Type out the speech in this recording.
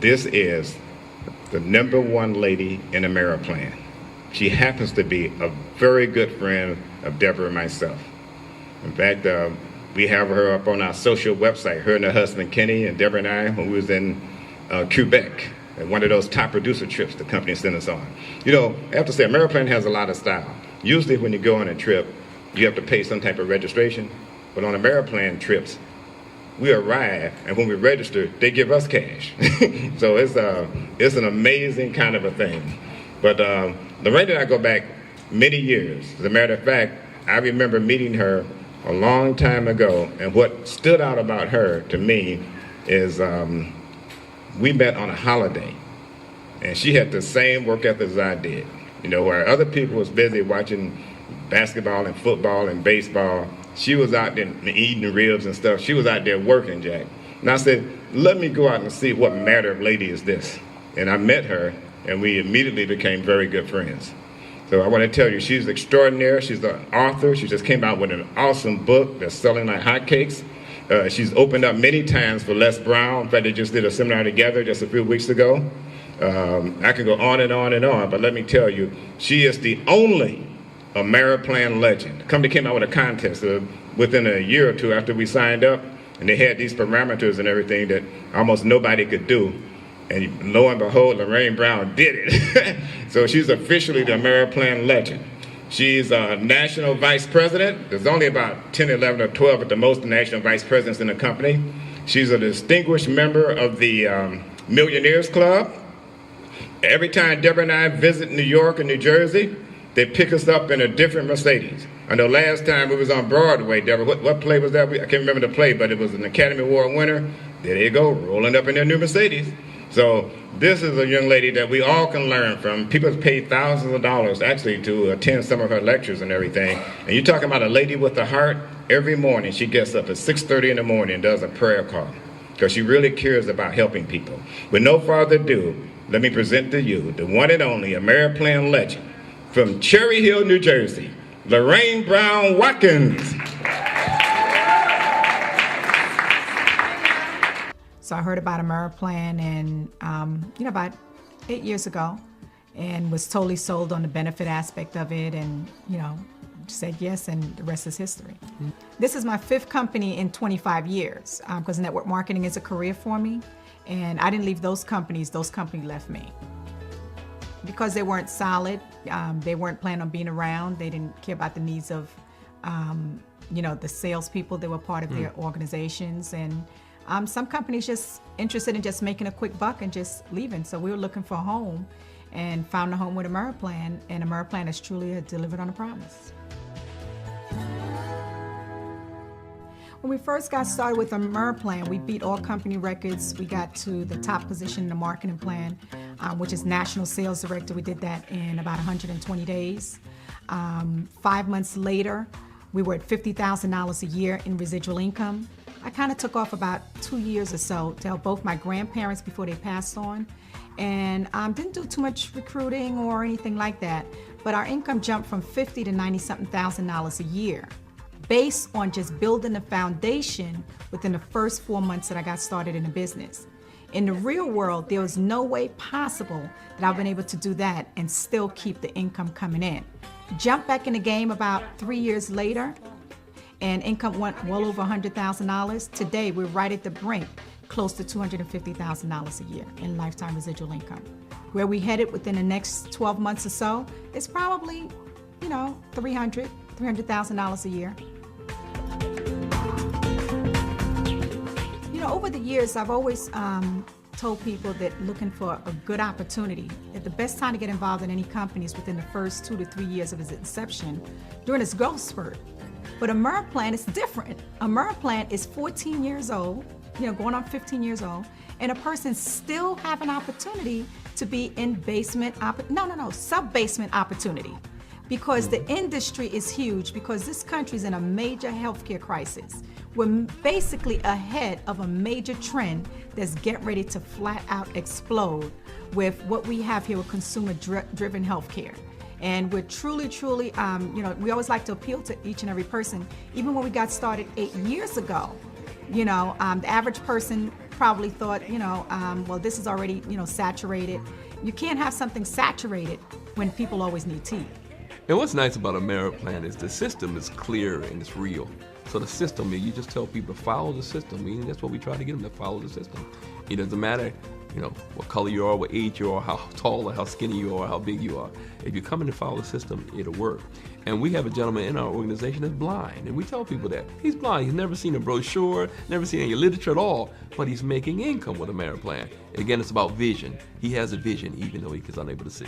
This is the #1 lady in Ameriplan. She happens to be a very good friend of Deborah and myself. In fact, we have her up on our social website, her and her husband Kenny and Deborah and I, when we was in Quebec, at one of those top producer trips the company sent us on. You know, I have to say, Ameriplan has a lot of style. Usually when you go on a trip, you have to pay some type of registration, but on Ameriplan trips, we arrive, and when we register, they give us cash. So it's an amazing kind of a thing. But Lorene and I go back many years. As a matter of fact, I remember meeting her a long time ago, and what stood out about her to me is we met on a holiday, and she had the same work ethic as I did. You know, where other people was busy watching basketball and football and baseball, she was out there eating the ribs and stuff. She was out there working, Jack. And I said, let me go out and see what matter of lady is this. And I met her, and we immediately became very good friends. So I want to tell you, she's extraordinary. She's an author. She just came out with an awesome book that's selling like hotcakes. She's opened up many times for Les Brown. In fact, they just did a seminar together just a few weeks ago. I can go on and on and on, but let me tell you, she is the only Ameriplan legend. The company came out with a contest within a year or two after we signed up, and they had these parameters and everything that almost nobody could do. And lo and behold, Lorene Brown did it. So she's officially the Ameriplan legend. She's a national vice president. There's only about 10, 11, or 12 at the most national vice presidents in the company. She's a distinguished member of the Millionaires Club. Every time Deborah and I visit New York and New Jersey, they pick us up in a different Mercedes. I know last time we was on Broadway, Deborah, what play was that? I can't remember the play, but it was an Academy Award winner. There they go, rolling up in their new Mercedes. So this is a young lady that we all can learn from. People pay thousands of dollars actually to attend some of her lectures and everything. And you're talking about a lady with a heart. Every morning she gets up at 6:30 in the morning and does a prayer call because she really cares about helping people. With no further ado, let me present to you the one and only Ameriplan legend from Cherry Hill, New Jersey, Lorene Brown Watkins. So I heard about Ameriplan and about 8 years ago, and was totally sold on the benefit aspect of it, and said yes, and the rest is history. Mm-hmm. This is my 5th company in 25 years because network marketing is a career for me, and I didn't leave those companies left me. Because they weren't solid, they weren't planning on being around, they didn't care about the needs of the salespeople that were part of their organizations, and some companies just interested in just making a quick buck and just leaving. So we were looking for a home and found a home with Ameriplan, and Ameriplan has truly delivered on a promise. When we first got started with Ameriplan, we beat all company records. We got to the top position in the marketing plan, which is National Sales Director. We did that in about 120 days. 5 months later, we were at $50,000 a year in residual income. I kind of took off about 2 years or so to help both my grandparents before they passed on, and didn't do too much recruiting or anything like that, but our income jumped from $50,000 to $90-something thousand a year based on just building the foundation within the first 4 months that I got started in the business. In the real world, there was no way possible that I've been able to do that and still keep the income coming in. Jump back in the game about 3 years later, and income went well over $100,000. Today, we're right at the brink, close to $250,000 a year in lifetime residual income. Where we headed within the next 12 months or so is probably, $300,000 a year. Over the years, I've always told people that looking for a good opportunity, that the best time to get involved in any company is within the first 2 to 3 years of its inception, during its growth spurt. But Ameriplan is different. Ameriplan is 14 years old, going on 15 years old, and a person still have an opportunity to be in sub-basement opportunity. Because the industry is huge, because this country is in a major healthcare crisis. We're basically ahead of a major trend that's getting ready to flat out explode with what we have here with consumer-driven healthcare. And we're truly, we always like to appeal to each and every person. Even when we got started 8 years ago, the average person probably thought, well, this is already, saturated. You can't have something saturated when people always need teeth. And what's nice about a merit plan is the system is clear and it's real. So the system, you just tell people to follow the system. Meaning that's what we try to get them to follow the system. It doesn't matter, what color you are, what age you are, how tall or how skinny you are, how big you are. If you come in and follow the system, it'll work. And we have a gentleman in our organization that's blind, and we tell people that. He's blind, he's never seen a brochure, never seen any literature at all, but he's making income with a merit plan. Again, it's about vision. He has a vision even though he is unable to see.